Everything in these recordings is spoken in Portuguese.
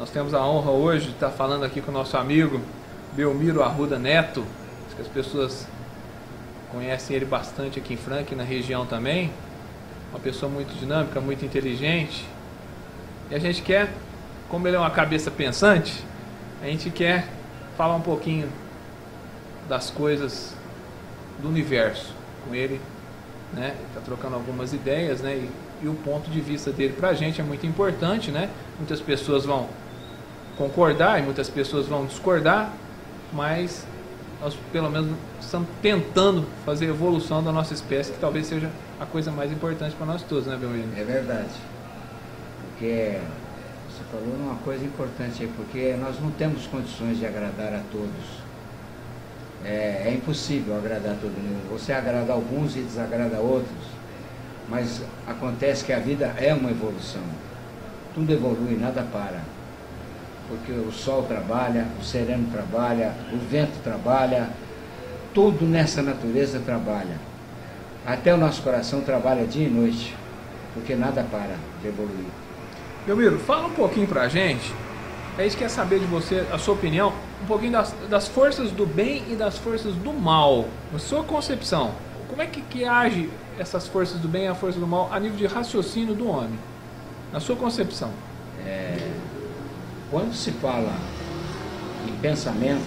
Nós temos a honra hoje de estar falando aqui com o nosso amigo Belmiro Arruda Neto. Acho que as pessoas conhecem ele bastante aqui em Franca e na região também. Uma pessoa muito dinâmica, muito inteligente. E a gente quer, como ele é uma cabeça pensante, a gente quer falar um pouquinho das coisas do universo com ele, né? Está trocando algumas ideias, né? E o ponto de vista dele para a gente é muito importante, né? Muitas pessoas vão concordar e muitas pessoas vão discordar, mas nós pelo menos estamos tentando fazer a evolução da nossa espécie, que talvez seja a coisa mais importante para nós todos, né, Belmiro? É verdade. Porque você falou uma coisa importante aí, porque nós não temos condições de agradar a todos. É impossível agradar todo mundo. Você agrada alguns e desagrada outros. Mas acontece que a vida é uma evolução. Tudo evolui, nada para. Porque o sol trabalha, o sereno trabalha, o vento trabalha, tudo nessa natureza trabalha. Até o nosso coração trabalha dia e noite, porque nada para de evoluir. Belmiro, fala um pouquinho pra gente, a gente quer saber de você, a sua opinião, um pouquinho das forças do bem e das forças do mal. Na sua concepção, como é que age essas forças do bem e a força do mal a nível de raciocínio do homem? Na sua concepção. Quando se fala em pensamento,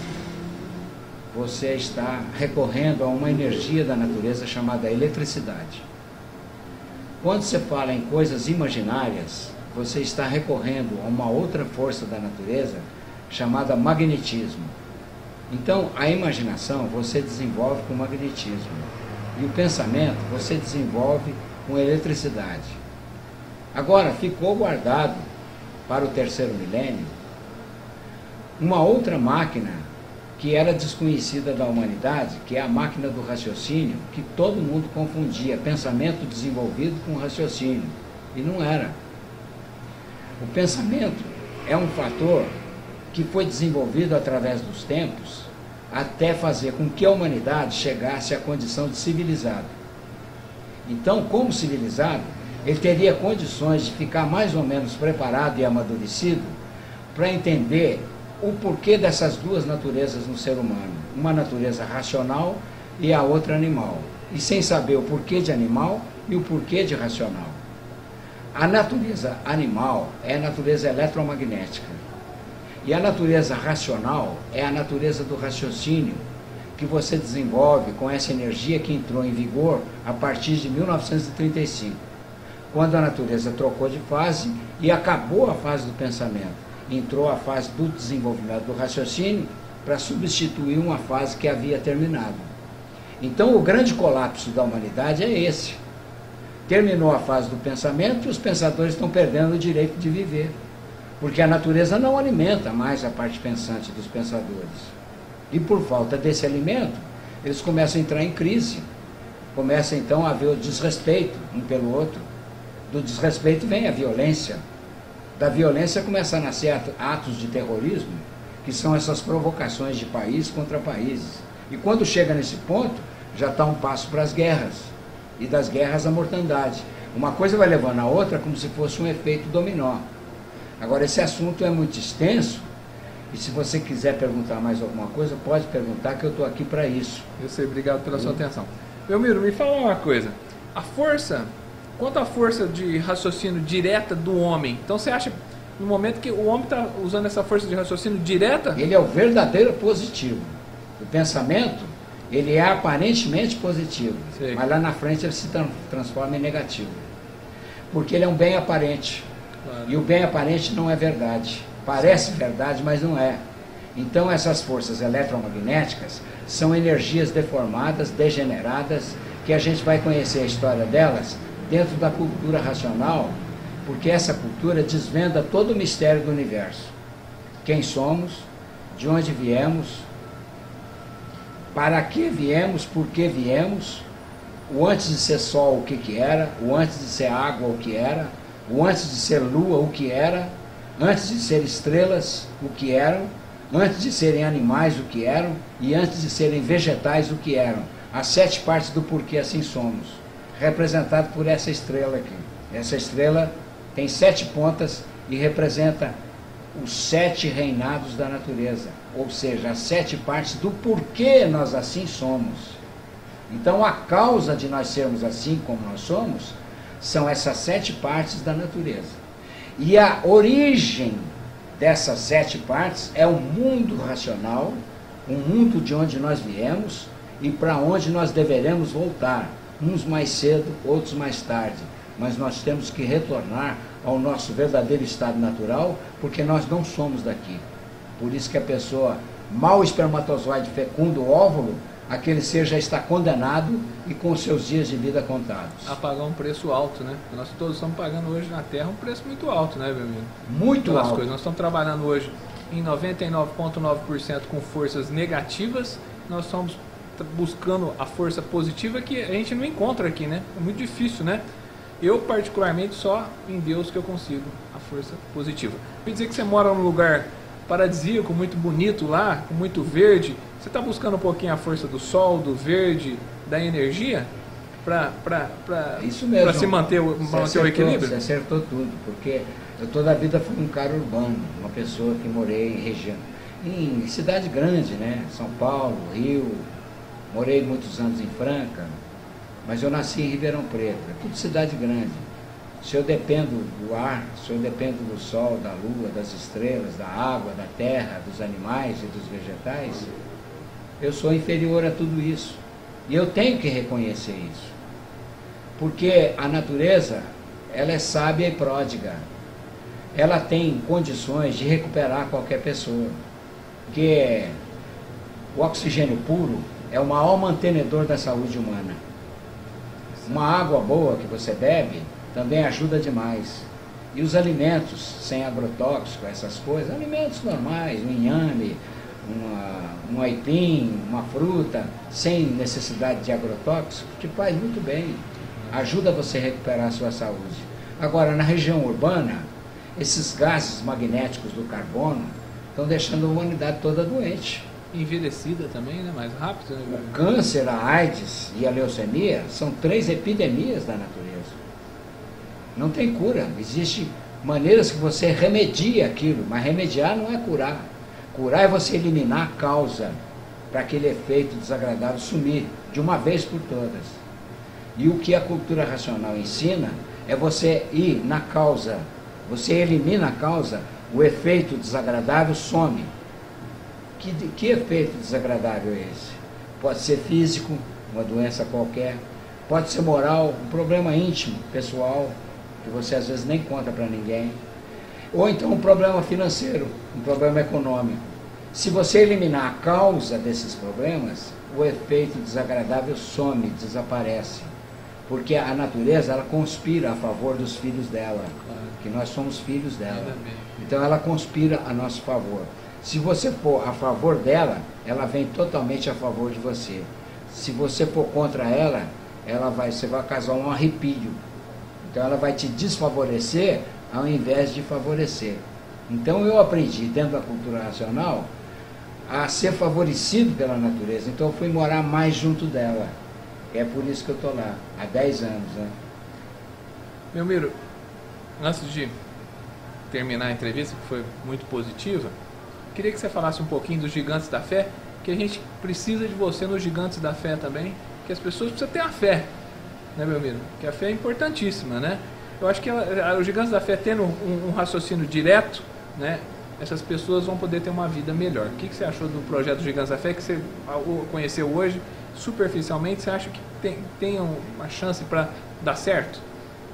você está recorrendo a uma energia da natureza chamada eletricidade. Quando você fala em coisas imaginárias, você está recorrendo a uma outra força da natureza chamada magnetismo. Então, a imaginação você desenvolve com magnetismo e o pensamento você desenvolve com eletricidade. Agora, ficou guardado para o terceiro milênio uma outra máquina que era desconhecida da humanidade, que é a máquina do raciocínio, que todo mundo confundia pensamento desenvolvido com raciocínio, e não era. O pensamento é um fator que foi desenvolvido através dos tempos até fazer com que a humanidade chegasse à condição de civilizado. Então, como civilizado, ele teria condições de ficar mais ou menos preparado e amadurecido para entender o porquê dessas duas naturezas no ser humano. Uma natureza racional e a outra animal. E sem saber o porquê de animal e o porquê de racional. A natureza animal é a natureza eletromagnética. E a natureza racional é a natureza do raciocínio, que você desenvolve com essa energia que entrou em vigor a partir de 1935, quando a natureza trocou de fase e acabou a fase do pensamento. Entrou a fase do desenvolvimento do raciocínio para substituir uma fase que havia terminado. Então, o grande colapso da humanidade é esse. Terminou a fase do pensamento e os pensadores estão perdendo o direito de viver, porque a natureza não alimenta mais a parte pensante dos pensadores. E por falta desse alimento, eles começam a entrar em crise. Começa então a haver o desrespeito um pelo outro. Do desrespeito vem a violência. Da violência começam a nascer atos de terrorismo, que são essas provocações de país contra países. E quando chega nesse ponto, já está um passo para as guerras. E das guerras a mortandade. Uma coisa vai levando a outra como se fosse um efeito dominó. Agora, esse assunto é muito extenso, e se você quiser perguntar mais alguma coisa, pode perguntar, que eu estou aqui para isso. Eu sei, obrigado pela sua atenção. Belmiro, me fala uma coisa. A força, quanto à força de raciocínio direta do homem, então você acha, no momento que o homem está usando essa força de raciocínio direta? Ele é o verdadeiro positivo. O pensamento, ele é aparentemente positivo, Sei. mas lá na frente ele se transforma em negativo. Porque ele é um bem aparente. Claro. E o bem aparente não é verdade. Parece verdade, mas não é. Então essas forças eletromagnéticas são energias deformadas, degeneradas, que a gente vai conhecer a história delas dentro da cultura racional, porque essa cultura desvenda todo o mistério do universo. Quem somos, de onde viemos, para que viemos, por que viemos, o antes de ser sol o que era, o antes de ser água o que era, o antes de ser lua o que era, antes de ser estrelas o que eram, antes de serem animais o que eram e antes de serem vegetais o que eram. As 7 partes do porquê assim somos, representado por essa estrela aqui. Essa estrela tem 7 pontas e representa os 7 reinados da natureza, ou seja, as 7 partes do porquê nós assim somos. Então a causa de nós sermos assim como nós somos, são essas 7 partes da natureza. E a origem dessas 7 partes é o mundo racional, o mundo de onde nós viemos e para onde nós deveremos voltar, uns mais cedo, outros mais tarde. Mas nós temos que retornar ao nosso verdadeiro estado natural, porque nós não somos daqui. Por isso que a pessoa, mal espermatozoide fecunda o óvulo, aquele ser já está condenado e com seus dias de vida contados. A pagar um preço alto, né? Nós todos estamos pagando hoje na Terra um preço muito alto, né, meu amigo? Muito alto. Coisas. Nós estamos trabalhando hoje em 99,9% com forças negativas, nós estamos buscando a força positiva que a gente não encontra aqui, né? É muito difícil, né? Eu, particularmente, só em Deus que eu consigo a força positiva. Quer dizer que você mora num lugar paradisíaco, muito bonito lá, com muito verde. Você está buscando um pouquinho a força do sol, do verde, da energia, para se manter o equilíbrio? Você acertou tudo, porque eu toda a vida fui um cara urbano, uma pessoa que morei em região, em cidade grande, né? São Paulo, Rio, morei muitos anos em Franca, mas eu nasci em Ribeirão Preto, é tudo cidade grande. Se eu dependo do ar, se eu dependo do sol, da lua, das estrelas, da água, da terra, dos animais e dos vegetais, eu sou inferior a tudo isso. E eu tenho que reconhecer isso. Porque a natureza, ela é sábia e pródiga. Ela tem condições de recuperar qualquer pessoa. Porque o oxigênio puro é o maior mantenedor da saúde humana. Uma água boa que você bebe também ajuda demais. E os alimentos sem agrotóxico, essas coisas, alimentos normais, um inhame, um aipim, uma fruta, sem necessidade de agrotóxico, te faz muito bem. Ajuda você a recuperar a sua saúde. Agora, na região urbana, esses gases magnéticos do carbono estão deixando a humanidade toda doente. Envelhecida também, né? Mais rápido. Né? O câncer, a AIDS e a leucemia são 3 epidemias da natureza. Não tem cura. Existem maneiras que você remedia aquilo, mas remediar não é curar. Curar é você eliminar a causa para aquele efeito desagradável sumir de uma vez por todas. E o que a cultura racional ensina é você ir na causa. Você elimina a causa, o efeito desagradável some. Que efeito desagradável é esse? Pode ser físico, uma doença qualquer, pode ser moral, um problema íntimo, pessoal, que você às vezes nem conta para ninguém, ou então um problema financeiro, um problema econômico. Se você eliminar a causa desses problemas, o efeito desagradável some, desaparece, porque a natureza, ela conspira a favor dos filhos dela, que nós somos filhos dela, então ela conspira a nosso favor. Se você for a favor dela, ela vem totalmente a favor de você. Se você for contra ela, você vai causar um arrepio. Então ela vai te desfavorecer ao invés de favorecer. Então eu aprendi dentro da cultura racional a ser favorecido pela natureza. Então eu fui morar mais junto dela. É por isso que eu estou lá, há 10 anos. Né? Meu Miro, antes de terminar a entrevista, que foi muito positiva, queria que você falasse um pouquinho dos Gigantes da Fé, que a gente precisa de você nos Gigantes da Fé também, que as pessoas precisam ter a fé, né, meu amigo? Que a fé é importantíssima, né? Eu acho que os Gigantes da Fé tendo um raciocínio direto, né, essas pessoas vão poder ter uma vida melhor. O que você achou do projeto Gigantes da Fé, que você conheceu hoje, superficialmente, você acha que tem uma chance para dar certo?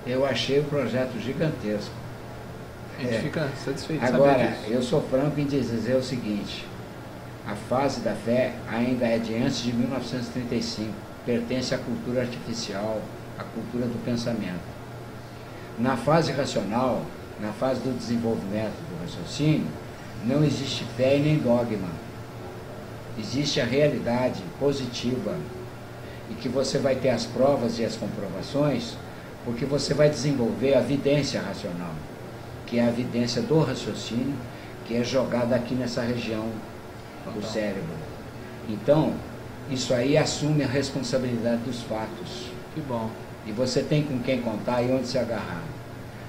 Eu achei o projeto gigantesco. A gente fica satisfeito de Agora, saber disso. eu sou franco em dizer o seguinte, a fase da fé ainda é de antes de 1935, pertence à cultura artificial, à cultura do pensamento. Na fase racional, na fase do desenvolvimento do raciocínio, não existe fé e nem dogma. Existe a realidade positiva, e que você vai ter as provas e as comprovações, porque você vai desenvolver a vidência racional, que é a evidência do raciocínio, que é jogada aqui nessa região do cérebro. Então, isso aí assume a responsabilidade dos fatos. Que bom. E você tem com quem contar e onde se agarrar.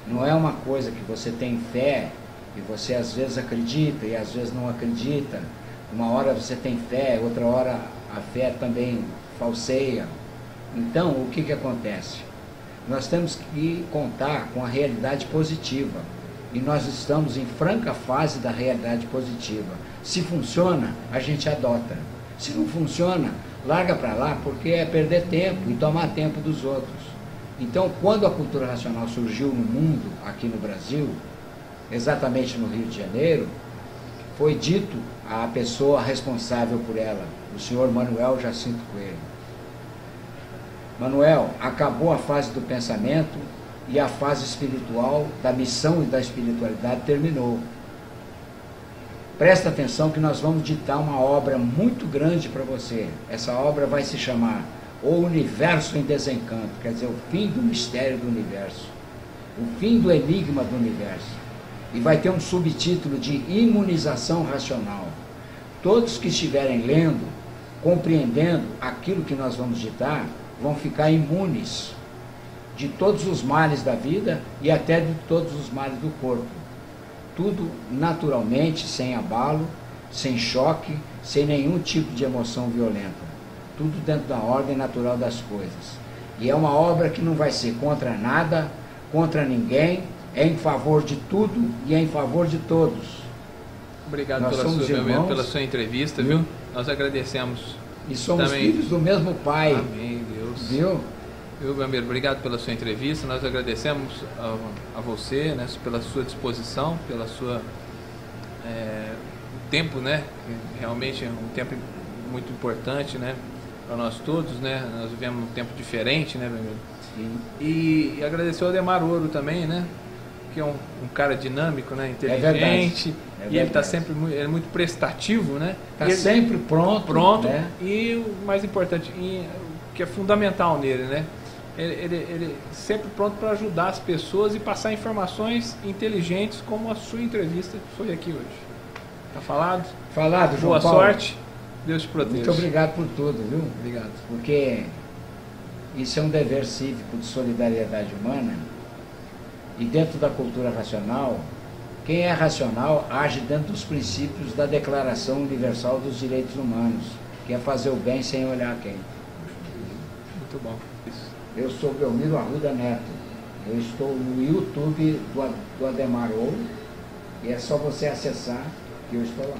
Não é uma coisa que você tem fé e E você às vezes acredita e às vezes não acredita. Uma hora você tem fé, outra hora a fé também falseia. Então, o que acontece? Nós temos que contar com a realidade positiva. E nós estamos em franca fase da realidade positiva. Se funciona, a gente adota. Se não funciona, larga para lá, porque é perder tempo e tomar tempo dos outros. Então, quando a cultura racional surgiu no mundo, aqui no Brasil, exatamente no Rio de Janeiro, foi dito à pessoa responsável por ela, o senhor Manuel Jacinto Coelho: Manuel, acabou a fase do pensamento e a fase espiritual, da missão e da espiritualidade terminou. Presta atenção que nós vamos ditar uma obra muito grande para você. Essa obra vai se chamar O Universo em Desencanto, quer dizer, o fim do mistério do universo, o fim do enigma do universo. E vai ter um subtítulo de Imunização Racional. Todos que estiverem lendo, compreendendo aquilo que nós vamos ditar, vão ficar imunes de todos os males da vida e até de todos os males do corpo. Tudo naturalmente, sem abalo, sem choque, sem nenhum tipo de emoção violenta. Tudo dentro da ordem natural das coisas. E é uma obra que não vai ser contra nada, contra ninguém, é em favor de tudo e é em favor de todos. Obrigado pela sua entrevista, viu? Nós agradecemos. E somos também filhos do mesmo Pai. Amém, Deus. Viu? Viu, Belmiro? Obrigado pela sua entrevista. Nós agradecemos a você, né, pela sua disposição, pela sua tempo, né? Que realmente é um tempo muito importante, né, para nós todos, né? Nós vivemos um tempo diferente, né, Belmiro? Sim. E agradecer ao Ademar Ouro também, né? Que é um cara dinâmico, né? Inteligente. E ele está sempre ele é muito prestativo, né? Está sempre pronto. Né? E o mais importante, que é fundamental nele, né? Ele sempre pronto para ajudar as pessoas e passar informações inteligentes, como a sua entrevista que foi aqui hoje. Tá falado? Falado, João Boa Paulo. Sorte. Deus te proteja. Muito obrigado por tudo, viu? Obrigado. Porque isso é um dever cívico de solidariedade humana. E dentro da cultura racional, quem é racional age dentro dos princípios da Declaração Universal dos Direitos Humanos, que é fazer o bem sem olhar quem. Muito bom. Isso. Eu sou Belmiro Arruda Neto. Eu estou no YouTube do Ademar Ouro e é só você acessar que eu estou lá.